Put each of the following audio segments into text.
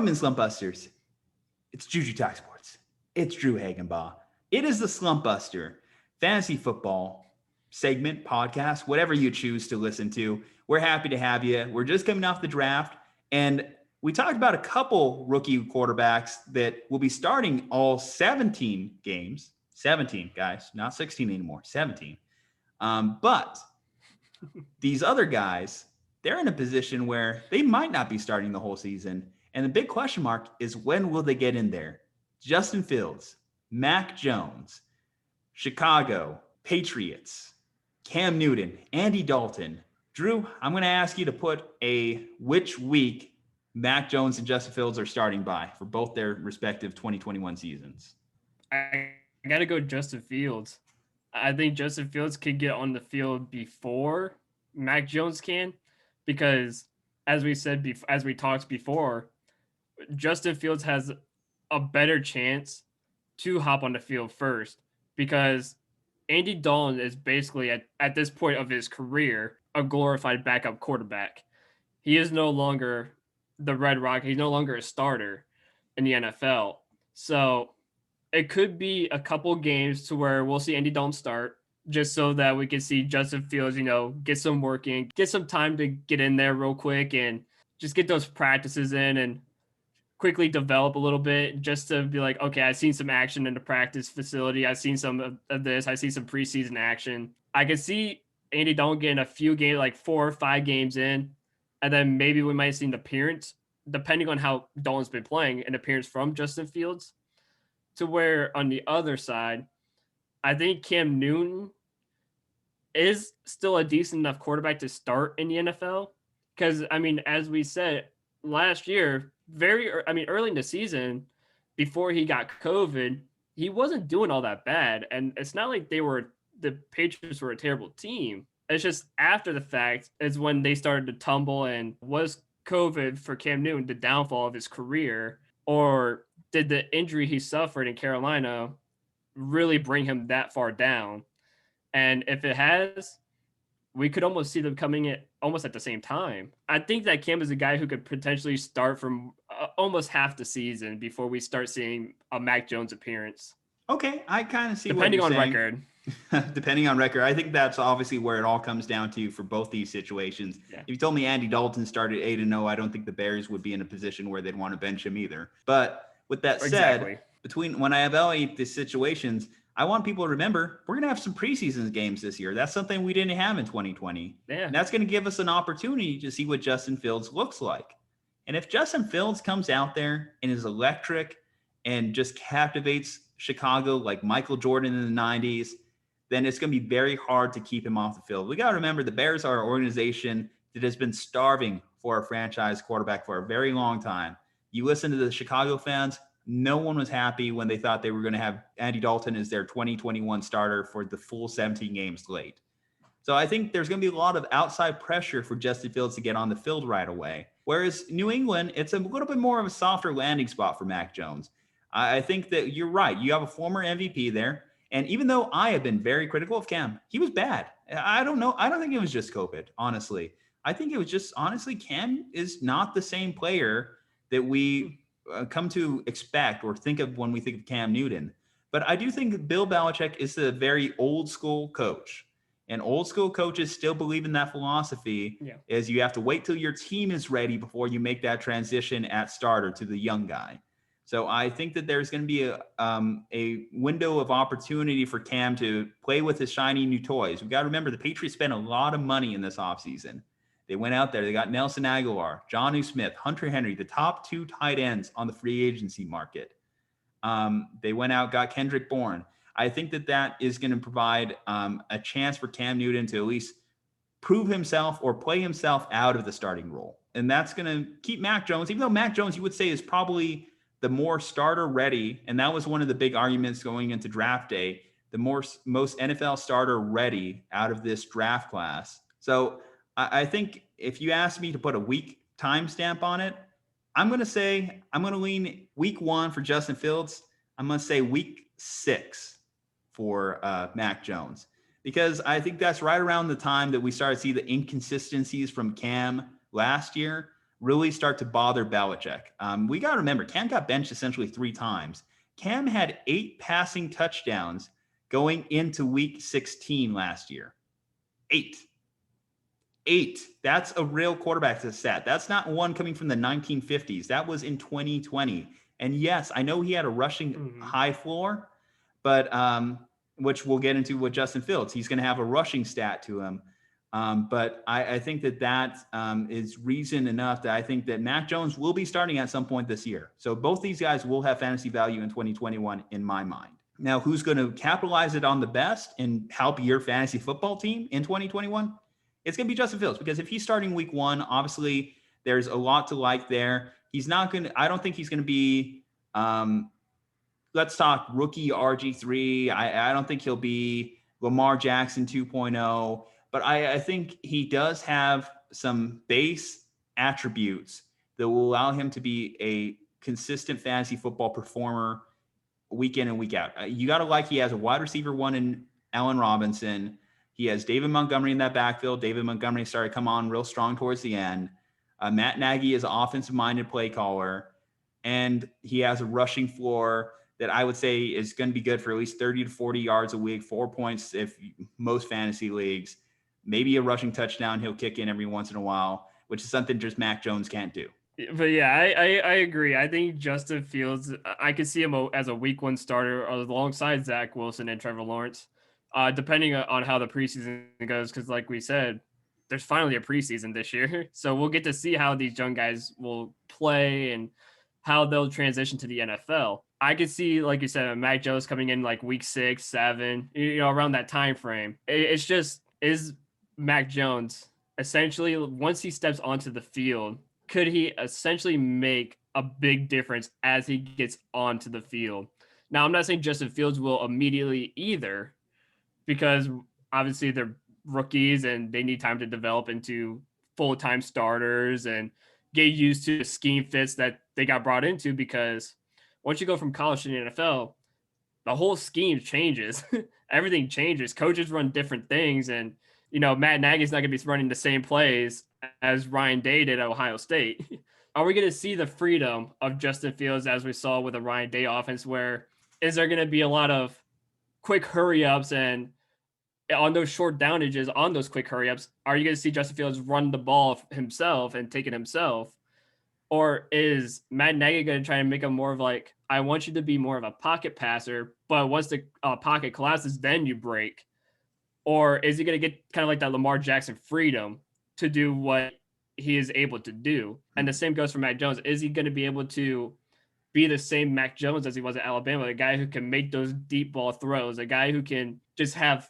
Welcome in, Slumpbusters. It's Juju Talk Sports. It's Drew Hagenbaugh. It is the Slumpbuster fantasy football segment, podcast, whatever you choose to listen to. We're happy to have you. We're just coming off the draft, and we talked about a couple rookie quarterbacks that will be starting all 17 games. 17, guys, not 16 anymore, 17. But these other guys, they're in a position where they might not be starting the whole season. And the big question mark is, when will they get in there? Justin Fields, Mac Jones, Chicago, Patriots, Cam Newton, Andy Dalton. Drew, I'm going to ask you to put which week Mac Jones and Justin Fields are starting by for both their respective 2021 seasons. I got to go Justin Fields. I think Justin Fields could get on the field before Mac Jones can, because as we talked before, Justin Fields has a better chance to hop on the field first, because Andy Dalton is basically at this point of his career a glorified backup quarterback. He is no longer the Red Rocket. He's no longer a starter in the NFL. So it could be a couple games to where we'll see Andy Dalton start, just so that we can see Justin Fields, get some work in, get some time to get in there real quick and just get those practices in and quickly develop a little bit, just to be like, okay, I've seen some action in the practice facility. I've seen some of this. I see some preseason action. I can see Andy Dalton getting a few games, like 4 or 5 games in, and then maybe we might see an appearance, depending on how Dalton's been playing, an appearance from Justin Fields. To where on the other side, I think Cam Newton is still a decent enough quarterback to start in the NFL. Because, as we said last year, early in the season, before he got COVID, he wasn't doing all that bad. And it's not like the Patriots were a terrible team. It's just after the fact is when they started to tumble. And was COVID for Cam Newton the downfall of his career, or did the injury he suffered in Carolina really bring him that far down? And if it has, we could almost see them coming in almost at the same time. I think that Cam is a guy who could potentially start from almost half the season before we start seeing a Mac Jones appearance. Okay, I kind of see depending what you're on saying. Record. Depending on record. I think that's obviously where it all comes down to for both these situations. Yeah. If you told me Andy Dalton started 8-0, I don't think the Bears would be in a position where they'd want to bench him either. But with that said, between when I evaluate the situations, I want people to remember we're going to have some preseason games this year. That's something we didn't have in 2020. Yeah. And that's going to give us an opportunity to see what Justin Fields looks like. And if Justin Fields comes out there and is electric and just captivates Chicago like Michael Jordan in the 90s, then it's going to be very hard to keep him off the field. We got to remember the Bears are an organization that has been starving for a franchise quarterback for a very long time. You listen to the Chicago fans, no one was happy when they thought they were going to have Andy Dalton as their 2021 starter for the full 17 games late. So I think there's going to be a lot of outside pressure for Justin Fields to get on the field right away. Whereas New England, it's a little bit more of a softer landing spot for Mac Jones. I think that you're right. You have a former MVP there. And even though I have been very critical of Cam, he was bad. I don't know. I don't think it was just COVID, honestly. I think it was just, honestly, Cam is not the same player that we come to expect or think of when we think of Cam Newton. But I do think Bill Belichick is a very old school coach. And old school coaches still believe in that philosophy, is you have to wait till your team is ready before you make that transition at starter to the young guy. So I think that there's going to be a window of opportunity for Cam to play with his shiny new toys. We've got to remember the Patriots spent a lot of money in this offseason. They went out there. They got Nelson Aguilar, Jonnu Smith, Hunter Henry, the top 2 tight ends on the free agency market. They went out, got Kendrick Bourne. I think that is going to provide a chance for Cam Newton to at least prove himself or play himself out of the starting role. And that's going to keep Mac Jones, even though Mac Jones, you would say, is probably the more starter ready. And that was one of the big arguments going into draft day, the most NFL starter ready out of this draft class. So I think if you ask me to put a week timestamp on it, I'm going to lean week 1 for Justin Fields. I'm going to say week 6 for Mac Jones, because I think that's right around the time that we started to see the inconsistencies from Cam last year, really start to bother Belichick. We got to remember, Cam got benched essentially 3 times. Cam had 8 passing touchdowns going into week 16 last year. 8. That's a real quarterback stat. That's not one coming from the 1950s. That was in 2020. And yes, I know he had a rushing high floor, but which we'll get into with Justin Fields. He's going to have a rushing stat to him. But I think that is reason enough that I think that Mac Jones will be starting at some point this year. So both these guys will have fantasy value in 2021 in my mind. Now, who's going to capitalize it on the best and help your fantasy football team in 2021? It's going to be Justin Fields, because if he's starting week 1, obviously there's a lot to like there. He's not going to, I don't think he's going to be, let's talk rookie RG3. I don't think he'll be Lamar Jackson 2.0, but I think he does have some base attributes that will allow him to be a consistent fantasy football performer week in and week out. You got to like, he has a wide receiver 1 in Allen Robinson. He has David Montgomery in that backfield. David Montgomery started to come on real strong towards the end. Matt Nagy is an offensive-minded play caller, and he has a rushing floor that I would say is going to be good for at least 30 to 40 yards a week, 4 points if most fantasy leagues. Maybe a rushing touchdown he'll kick in every once in a while, which is something just Mac Jones can't do. But yeah, I agree. I think Justin Fields, I could see him as a week 1 starter alongside Zach Wilson and Trevor Lawrence, depending on how the preseason goes. Because like we said, there's finally a preseason this year. So we'll get to see how these young guys will play and how they'll transition to the NFL. I could see, like you said, Mac Jones coming in like week 6, 7, around that time frame. It's just, is Mac Jones essentially, once he steps onto the field, could he essentially make a big difference as he gets onto the field? Now, I'm not saying Justin Fields will immediately either, because obviously they're rookies and they need time to develop into full-time starters and get used to the scheme fits that they got brought into, because once you go from college to the NFL, the whole scheme changes. Everything changes. Coaches run different things, and Matt Nagy's not going to be running the same plays as Ryan Day did at Ohio State. Are we going to see the freedom of Justin Fields as we saw with the Ryan Day offense, where is there going to be a lot of quick hurry-ups, and on those short downages, on those quick hurry-ups, are you going to see Justin Fields run the ball himself and take it himself? Or is Matt Nagy going to try and make him more of like, I want you to be more of a pocket passer, but once the pocket collapses, then you break? Or is he going to get kind of like that Lamar Jackson freedom to do what he is able to do? And the same goes for Mac Jones. Is he going to be able to be the same Mac Jones as he was at Alabama, a guy who can make those deep ball throws, a guy who can just have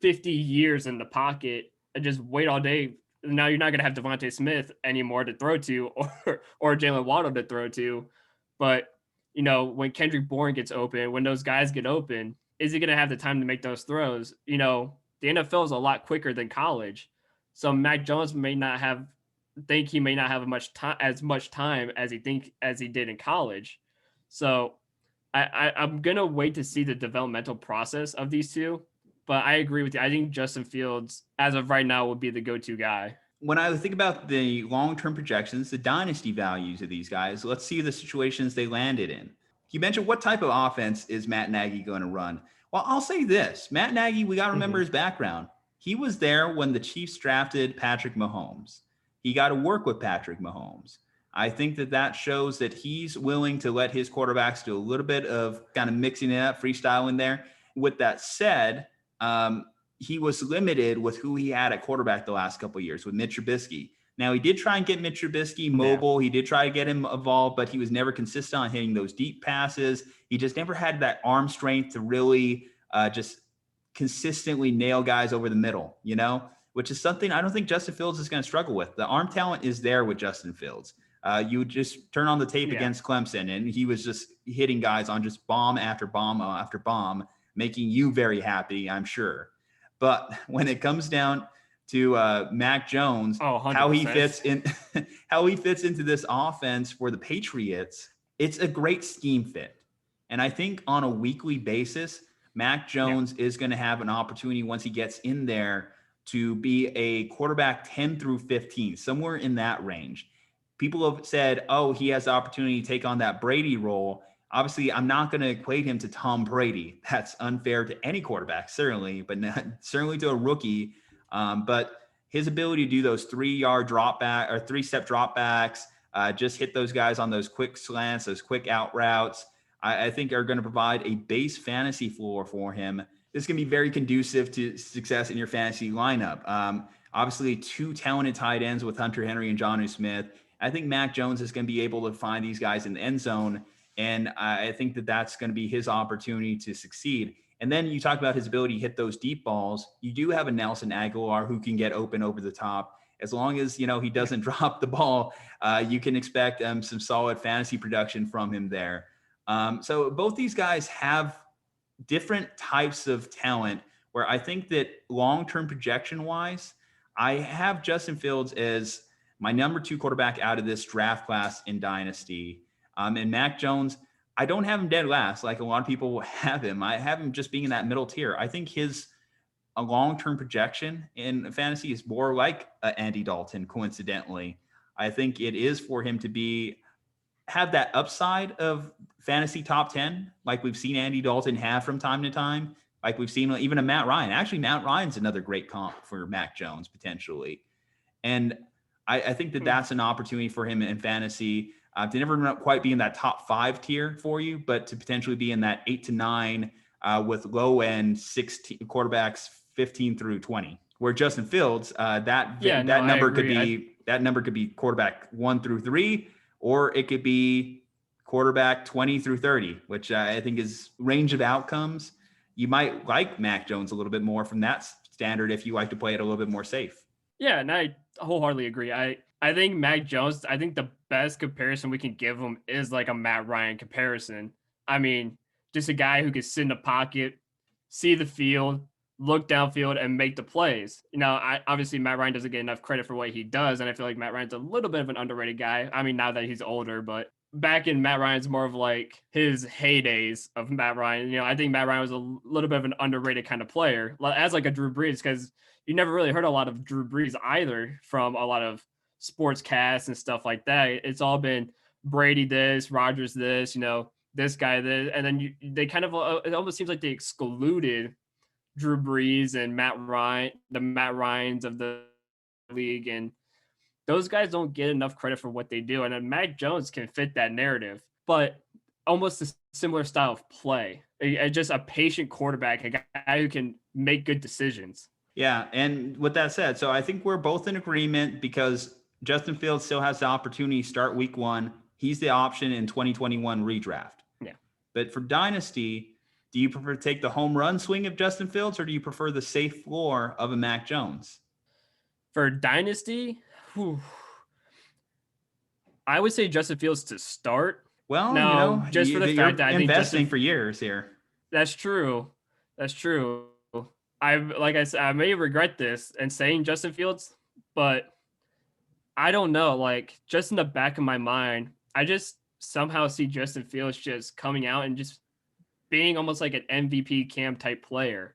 50 years in the pocket and just wait all day? Now you're not going to have Devontae Smith anymore to throw to, or Jalen Waddle to throw to. But, when Kendrick Bourne gets open, when those guys get open, is he going to have the time to make those throws? The NFL is a lot quicker than college. So Mac Jones may not have as much time as he did in college. So I'm going to wait to see the developmental process of these two. But I agree with you. I think Justin Fields, as of right now, will be the go-to guy. When I think about the long-term projections, the dynasty values of these guys, let's see the situations they landed in. You mentioned, what type of offense is Matt Nagy going to run? Well, I'll say this. Matt Nagy, we got to remember his background. He was there when the Chiefs drafted Patrick Mahomes. He got to work with Patrick Mahomes. I think that shows that he's willing to let his quarterbacks do a little bit of kind of mixing it up, freestyling there. With that said, he was limited with who he had at quarterback the last couple of years with Mitch Trubisky. Now, he did try and get Mitch Trubisky mobile. Yeah. He did try to get him evolved, but he was never consistent on hitting those deep passes. He just never had that arm strength to really just consistently nail guys over the middle, which is something I don't think Justin Fields is going to struggle with. The arm talent is there with Justin Fields. You would just turn on the tape against Clemson, and he was just hitting guys on just bomb after bomb after bomb, making you very happy, I'm sure. But when it comes down to Mac Jones, how he fits into this offense for the Patriots, it's a great scheme fit. And I think on a weekly basis, Mac Jones is going to have an opportunity once he gets in there to be a quarterback 10 through 15, somewhere in that range. people have said, oh, he has the opportunity to take on that Brady role. Obviously, I'm not going to equate him to Tom Brady. That's unfair to any quarterback, certainly, but not, certainly to a rookie. But his ability to do those 3-yard drop back or 3-step drop backs, just hit those guys on those quick slants, those quick out routes, I think are going to provide a base fantasy floor for him. This can be very conducive to success in your fantasy lineup. Obviously, 2 talented tight ends with Hunter Henry and Jonnu Smith. I think Mac Jones is going to be able to find these guys in the end zone, and I think that that's going to be his opportunity to succeed. And then you talk about his ability to hit those deep balls. You do have a Nelson Aguilar who can get open over the top. As long as, he doesn't drop the ball, you can expect some solid fantasy production from him there. So both these guys have different types of talent where I think that long-term projection wise, I have Justin Fields as my number 2 quarterback out of this draft class in Dynasty. And Mac Jones, I don't have him dead last like a lot of people have him. I have him just being in that middle tier. I think a long-term projection in fantasy is more like Andy Dalton, coincidentally. I think it is for him to have that upside of fantasy top 10, like we've seen Andy Dalton have from time to time, like we've seen even a Matt Ryan. Actually, Matt Ryan's another great comp for Mac Jones, potentially. And I think that that's an opportunity for him in fantasy to never quite be in that top 5 tier for you, but to potentially be in that 8 to 9 with low end 16 quarterbacks, 15 through 20. Where Justin Fields, that number could be quarterback 1 through 3, or it could be quarterback 20 through 30, which I think is range of outcomes. You might like Mac Jones a little bit more from that standard if you like to play it a little bit more safe. Yeah, and I wholeheartedly agree. I think Mac Jones, I think the best comparison we can give him is like a Matt Ryan comparison. I mean, just a guy who can sit in the pocket, see the field, look downfield, and make the plays. Obviously Matt Ryan doesn't get enough credit for what he does, and I feel like Matt Ryan's a little bit of an underrated guy. I mean, now that he's older, but back in Matt Ryan's more of like his heydays of Matt Ryan. I think Matt Ryan was a little bit of an underrated kind of player, as like a Drew Brees, because you never really heard a lot of Drew Brees either from a lot of sports casts and stuff like that. It's all been Brady this, Rodgers this, this guy this, and then they kind of it almost seems like they excluded Drew Brees and the Matt Ryans of the league, and those guys don't get enough credit for what they do. And then Mac Jones can fit that narrative, but almost a similar style of play. Just a patient quarterback, a guy who can make good decisions. Yeah, and with that said, so I think we're both in agreement because Justin Fields still has the opportunity to start week 1. He's the option in 2021 redraft. Yeah. But for Dynasty, do you prefer to take the home run swing of Justin Fields, or do you prefer the safe floor of a Mac Jones? For Dynasty, I would say Justin Fields to start. Well, just for the fact that I think investing for years here. That's true. Like I said, I may regret this and saying Justin Fields, but I don't know. Like, just in the back of my mind, I just somehow see Justin Fields just coming out and just being almost like an MVP Cam type player.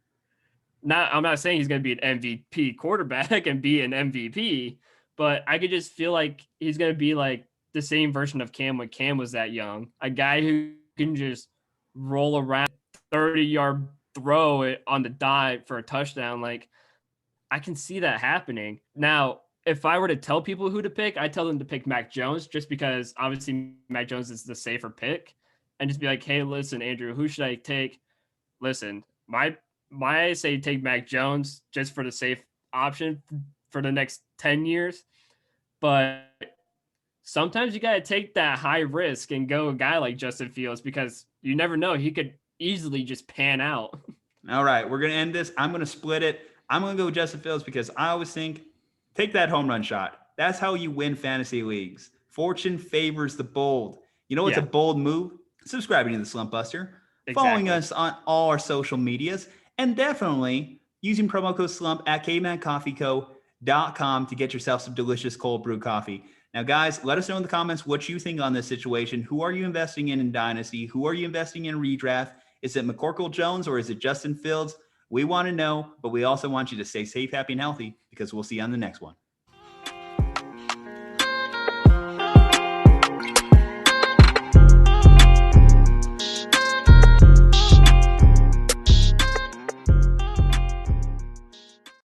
I'm not saying he's going to be an MVP quarterback and be an MVP, but I could just feel like he's going to be like the same version of Cam when Cam was that young. A guy who can just roll around 30-yard throw it on the dive for a touchdown. Like, I can see that happening. Now, if I were to tell people who to pick, I'd tell them to pick Mac Jones just because obviously Mac Jones is the safer pick, and just be like, hey, listen, Andrew, who should I take? Listen, I say take Mac Jones just for the safe option for the next 10 years. But sometimes you got to take that high risk and go a guy like Justin Fields because you never know. He could easily just pan out. All right, we're going to end this. I'm going to split it. I'm going to go with Justin Fields because I always think take that home run shot. That's how you win fantasy leagues. Fortune favors the bold. You know what's a bold move? Subscribing to the Slumpbuster, following us on all our social medias, and definitely using promo code SLUMP at cavemancoffeeco.com to get yourself some delicious cold brew coffee. Now, guys, let us know in the comments what you think on this situation. Who are you investing in Dynasty? Who are you investing in redraft? Is it McCorkle Jones or is it Justin Fields? We want to know, but we also want you to stay safe, happy, and healthy because we'll see you on the next one.